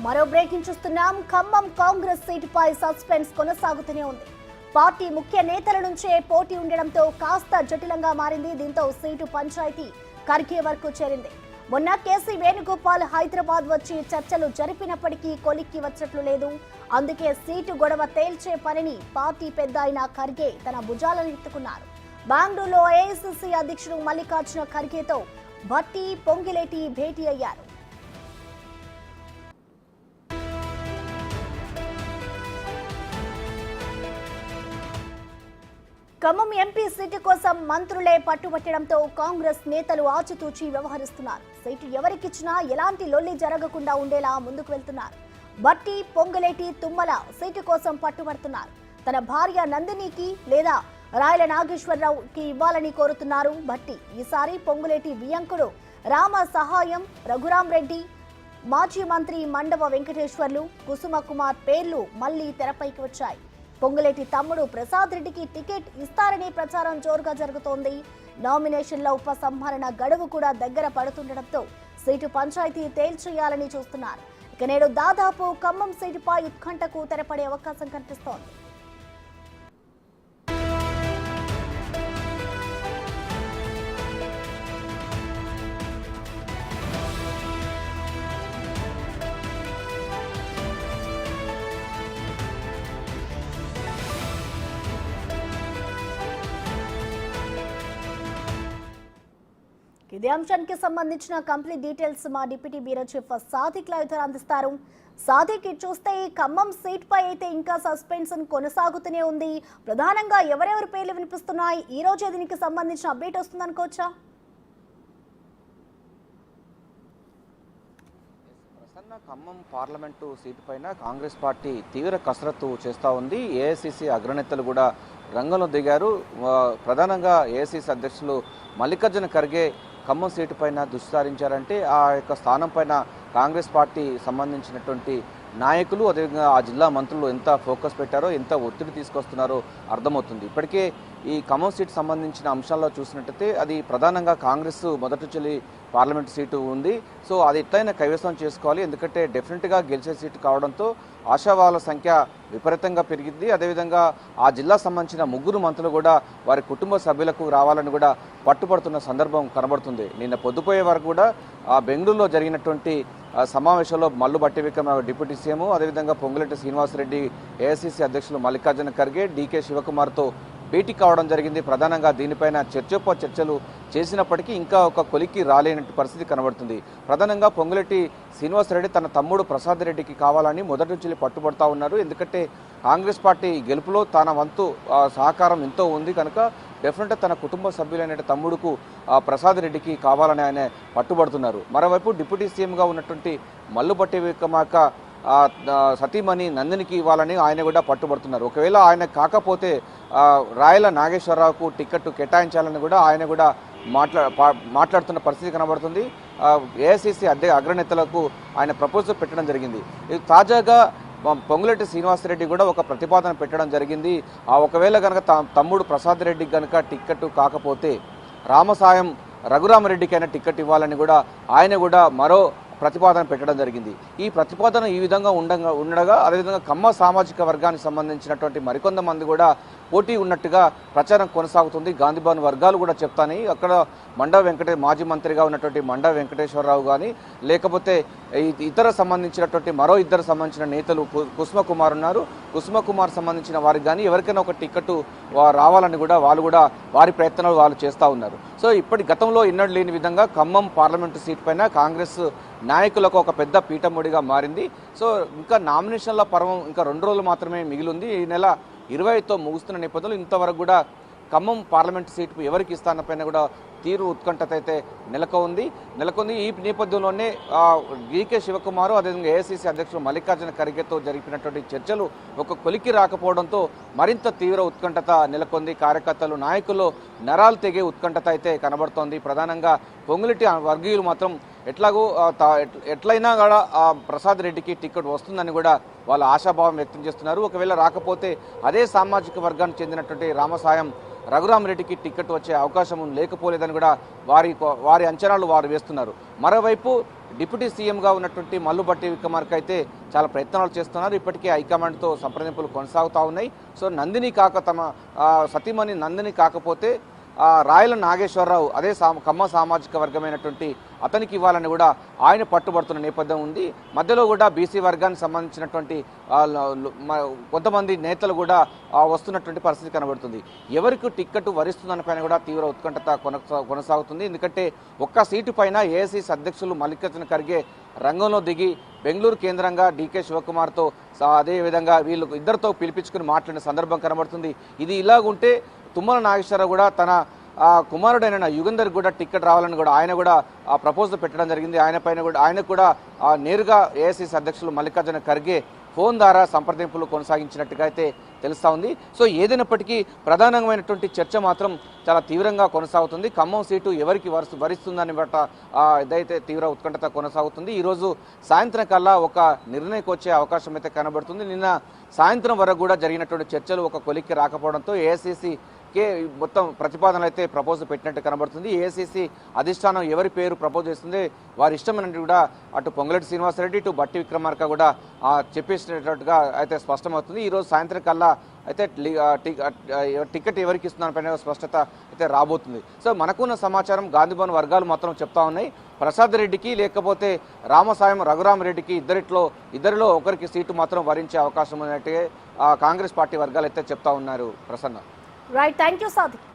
మరో బ్రేకింగ్ చూస్తున్నాం. ఖమ్మం కాంగ్రెస్ సీటుపై సస్పెన్స్ కొనసాగుతూనే ఉంది. పార్టీ ముఖ్య నేతల నుంచే పోటీ ఉండడంతో కాస్త జటిలంగా మారింది. దీంతో సీటు పంచాయతీ ఖర్గే వరకు చేరింది. మొన్న కేసీ వేణుగోపాల్ హైదరాబాద్ వచ్చి చర్చలు జరిపినప్పటికీ కొలిక్కి వచ్చినట్లు లేదు. అందుకే సీటు గొడవ తేల్చే పనిని పార్టీ పెద్ద అయిన ఖర్గే తన భుజాలను ఎత్తుకున్నారు. బెంగళూరులో ఏఐసీసీ అధ్యక్షుడు మల్లికార్జున ఖర్గేతో భట్టి పొంగిలేటి భేటీ అయ్యారు. ఖమ్మం ఎంపీ సీటు కోసం మంత్రులే పట్టుబట్టడంతో కాంగ్రెస్ నేతలు ఆచితూచి వ్యవహరిస్తున్నారు. సీటు ఎవరికిచ్చినా ఎలాంటి లొల్లి జరగకుండా ఉండేలా ముందుకు వెళ్తున్నారు. భట్టి పొంగులేటి తుమ్మల సీటు కోసం పట్టుబడుతున్నారు. తన భార్య నందినికి లేదా రాయల నాగేశ్వరరావుకి ఇవ్వాలని కోరుతున్నారు భట్టి. ఈసారి పొంగులేటి వియంకుడు రామ సహాయం, రఘురాం రెడ్డి, మాజీ మంత్రి మండవ వెంకటేశ్వర్లు, కుసుమ కుమార్ పేర్లు మళ్లీ తెరపైకి వచ్చాయి. పొంగులేటి తమ్ముడు ప్రసాద్ రెడ్డికి టికెట్ ఇస్తారని ప్రచారం జోరుగా జరుగుతోంది. నామినేషన్ల ఉపసంహరణ గడువు కూడా దగ్గర పడుతుండటంతో సీటు పంచాయతీ తేల్చేయాలని చూస్తున్నారు. ఇక నేడు దాదాపు ఖమ్మం సీటుపై ఉత్కంఠకు తెరపడే అవకాశం కనిపిస్తోంది. ఇదే అంశానికి సంబంధించిన కంప్లీట్ డీటెయిల్స్ మా deputy bureau chief Sadiq live ద్వారా అందిస్తారు. సాదిక్, చూస్తే ఈ ఖమ్మం సీట్ పై అయితే ఇంకా సస్పెన్స్ కొనసాగుతూనే ఉంది. ప్రధానంగా ఎవరెవరి పేర్లు వినిపిస్తున్నాయి? ఈ రోజు దీనికి సంబంధించిన అప్డేట్ వస్తుంది అనుకోవచ్చా? ఖమ్మం పార్లమెంటు సీటు పైన కాంగ్రెస్ పార్టీ తీవ్ర కసరత్తు చేస్తూ ఉంది. ఏఐసీసీ అగ్రనేతలు కూడా రంగంలో దిగారు. ప్రధానంగా ఏఐసీసీ అధ్యక్షులు మల్లికార్జున ఖర్గే ఖమ్మం సీటు పైన దృష్టి సారించారంటే ఆ యొక్క స్థానం పైన కాంగ్రెస్ పార్టీ సంబంధించినటువంటి నాయకులు, అదేవిధంగా ఆ జిల్లా మంత్రులు ఎంత ఫోకస్ పెట్టారో, ఎంత ఒత్తిడి తీసుకొస్తున్నారో అర్థమవుతుంది. ఇప్పటికే ఈ ఖమ్మం సీటు సంబంధించిన అంశాల్లో చూసినట్టయితే అది ప్రధానంగా కాంగ్రెస్ మొదటి చెల్లి పార్లమెంటు సీటు ఉంది. సో అది ఎట్లయినా కైవసం చేసుకోవాలి, ఎందుకంటే డెఫినెట్గా గెలిచే సీటు కావడంతో ఆశావాహుల సంఖ్య విపరీతంగా పెరిగింది. అదేవిధంగా ఆ జిల్లా సంబంధించిన ముగ్గురు మంత్రులు కూడా వారి కుటుంబ సభ్యులకు రావాలని కూడా పట్టుబడుతున్న సందర్భం కనబడుతుంది. నిన్న పొద్దుపోయే వరకు కూడా ఆ బెంగళూరులో జరిగినటువంటి సమావేశంలో మల్లు భట్టి విక్రమ డిప్యూటీ సీఎం, అదేవిధంగా పొంగులేటి శ్రీనివాసరెడ్డి, ఏఐసీసీ అధ్యక్షులు మల్లికార్జున ఖర్గే, డీకే శివకుమార్తో భేటీ కావడం జరిగింది. ప్రధానంగా దీనిపైన చర్చలు చేసినప్పటికీ ఇంకా ఒక కొలిక్కి రాలేని పరిస్థితి కనబడుతుంది. ప్రధానంగా పొంగులేటి శ్రీనివాసరెడ్డి తన తమ్ముడు ప్రసాద్ రెడ్డికి కావాలని మొదటి నుంచి పట్టుబడతా ఉన్నారు. ఎందుకంటే కాంగ్రెస్ పార్టీ గెలుపులో తన వంతు సహకారం ఎంతో ఉంది కనుక డెఫినెట్గా తన కుటుంబ సభ్యులైన తమ్ముడుకు ప్రసాద్ రెడ్డికి కావాలని ఆయన పట్టుబడుతున్నారు. మరోవైపు డిప్యూటీ సీఎంగా ఉన్నటువంటి మల్లు భట్టి విక్రమార్క సతీమణి నందినికి ఇవ్వాలని ఆయన కూడా పట్టుబడుతున్నారు. ఒకవేళ ఆయన కాకపోతే రాయల నాగేశ్వరరావుకు టికెట్ కేటాయించాలని కూడా ఆయన కూడా మాట్లాడుతున్న పరిస్థితి కనబడుతుంది. ఏఐసీసీ అగ్రనేతలకు ఆయన ప్రపోజల్ పెట్టడం జరిగింది. ఇది తాజాగా పొంగులేటి శ్రీనివాసరెడ్డి కూడా ఒక ప్రతిపాదన పెట్టడం జరిగింది. ఒకవేళ కనుక తమ్ముడు ప్రసాద్ రెడ్డికి కనుక టికెట్ కాకపోతే రామసాయం రఘురామరెడ్డికైనా టికెట్ ఇవ్వాలని కూడా ఆయన కూడా మరో ప్రతిపాదన పెట్టడం జరిగింది. ఈ ప్రతిపాదన ఈ విధంగా ఉండగా అదేవిధంగా ఖమ్మ సామాజిక వర్గానికి సంబంధించినటువంటి మరికొంతమంది కూడా పోటీ ఉన్నట్టుగా ప్రచారం కొనసాగుతుంది. గాంధీభవన్ వర్గాలు కూడా చెప్తాయి. అక్కడ మాజీ మంత్రిగా ఉన్నటువంటి మండవ వెంకటేశ్వరరావు కానీ, లేకపోతే ఇతర సంబంధించినటువంటి మరో ఇద్దరు సంబంధించిన నేతలు కుసుమ కుమార్ ఉన్నారు. కుసుమ కుమార్ సంబంధించిన వారికి కానీ ఎవరికైనా ఒక టికెట్ రావాలని కూడా వాళ్ళు కూడా వారి ప్రయత్నాలు వాళ్ళు చేస్తూ ఉన్నారు. సో గతంలో ఎన్నడూ లేని విధంగా ఖమ్మం పార్లమెంటు సీట్ పైన కాంగ్రెస్ నాయకులకు ఒక పెద్ద పీఠముడిగా మారింది. సో ఇంకా నామినేషన్ల పర్వం ఇంకా 2 రోజులు మాత్రమే మిగిలింది. ఈ నెల 25తో ముగుస్తున్న నేపథ్యంలో ఇంతవరకు కూడా ఖమ్మం పార్లమెంటు సీటు ఎవరికి ఇస్తానపైన కూడా తీరు ఉత్కంఠత అయితే నెలకొంది. ఈ నేపథ్యంలోనే డీకే శివకుమార్, అదేవిధంగా ఏఐసీసీ అధ్యక్షుడు మల్లికార్జున ఖర్గేతో జరిపినటువంటి చర్చలు ఒక కొలికి రాకపోవడంతో మరింత తీవ్ర ఉత్కంఠత నెలకొంది. కార్యకర్తలు, నాయకులు నరాలు తెగే ఉత్కంఠత అయితే కనబడుతోంది. ప్రధానంగా పొంగులేటి వర్గీయులు మాత్రం ఎట్లయినా కూడా ప్రసాద్ రెడ్డికి టికెట్ వస్తుందని కూడా వాళ్ళు ఆశాభావం వ్యక్తం చేస్తున్నారు. ఒకవేళ రాకపోతే అదే సామాజిక వర్గానికి చెందినటువంటి రామసాయం రఘురామరెడ్డికి టికెట్ వచ్చే అవకాశం లేకపోలేదని కూడా వారి అంచనాలు వారు వేస్తున్నారు. మరోవైపు డిప్యూటీ సీఎంగా ఉన్నటువంటి మల్లుబట్టి విక్రమార్క అయితే చాలా ప్రయత్నాలు చేస్తున్నారు. ఇప్పటికే హైకమాండ్తో సంప్రదింపులు కొనసాగుతూ ఉన్నాయి. సో నందిని కాక తమ సతీమణి నందిని కాకపోతే రాయల నాగేశ్వరరావు అదే కమ్మ సామాజిక వర్గమైనటువంటి అతనికి ఇవ్వాలని కూడా ఆయన పట్టుబడుతున్న నేపథ్యం ఉంది. మధ్యలో కూడా బీసీ వర్గానికి సంబంధించినటువంటి కొంతమంది నేతలు కూడా వస్తున్నటువంటి పరిస్థితి కనబడుతుంది. ఎవరికి టిక్కెట్ వరిస్తుందని పైన కూడా తీవ్ర ఉత్కంఠత కొనసాగుతుంది. ఎందుకంటే ఒక్క సీటు పైన ఏఐసీసీ అధ్యక్షులు మల్లికార్జున ఖర్గే రంగంలో దిగి బెంగళూరు కేంద్రంగా డీకే శివకుమార్తో అదేవిధంగా వీళ్ళు ఇద్దరితో పిలిపించుకుని మాట్లాడిన సందర్భం కనబడుతుంది. ఇది ఇలాగుంటే తుమ్మల నాగేశ్వరరావు కూడా తన కుమారుడైన యుగంధర్ కూడా టికెట్ రావాలని కూడా ఆయన కూడా ప్రపోజల్ పెట్టడం జరిగింది. ఆయనకు కూడా నేరుగా ఏఐసీసీ అధ్యక్షులు మల్లికార్జున ఖర్గే ఫోన్ ద్వారా సంప్రదింపులు కొనసాగించినట్టుగా అయితే తెలుస్తూ ఉంది. సో ఏదైనప్పటికీ ప్రధానమైనటువంటి చర్చ మాత్రం చాలా తీవ్రంగా కొనసాగుతుంది. ఖమ్మం సీటు ఎవరికి వరిస్తుందని బట్ట ఇదైతే తీవ్ర ఉత్కంఠత కొనసాగుతుంది. ఈరోజు సాయంత్రం కల్లా ఒక నిర్ణయకు వచ్చే అవకాశం అయితే కనబడుతుంది. నిన్న సాయంత్రం వరకు కూడా జరిగినటువంటి చర్చలు ఒక కొలిక్కి రాకపోవడంతో ఏఐసీసీకే మొత్తం ప్రతిపాదనలు అయితే ప్రపోజల్ పెట్టినట్టు కనబడుతుంది. ఏఐసీసీ అధిష్టానం ఎవరి పేరు ప్రపోజ్ చేస్తుంది వారి ఇష్టమైనట్టు కూడా అటు పొంగులేటి శ్రీనివాసరెడ్డి ఇటు బట్టి విక్రమార్క కూడా చెప్పేసినట్టుగా అయితే స్పష్టమవుతుంది. ఈరోజు సాయంత్రం కల్లా అయితే టికెట్ ఎవరికి ఇస్తున్న పైన స్పష్టత అయితే రాబోతుంది. సో మనకున్న సమాచారం గాంధీభవన్ వర్గాలు మాత్రం చెప్తా ఉన్నాయి, ప్రసాద్ రెడ్డికి లేకపోతే రామసాయం రఘురామరెడ్డికి ఇద్దరిలో ఒకరికి సీటు మాత్రం వరించే అవకాశం ఉన్నట్టుగా కాంగ్రెస్ పార్టీ వర్గాలు అయితే చెప్తా ఉన్నారు. Prasanna. Right, thank you Sadiq.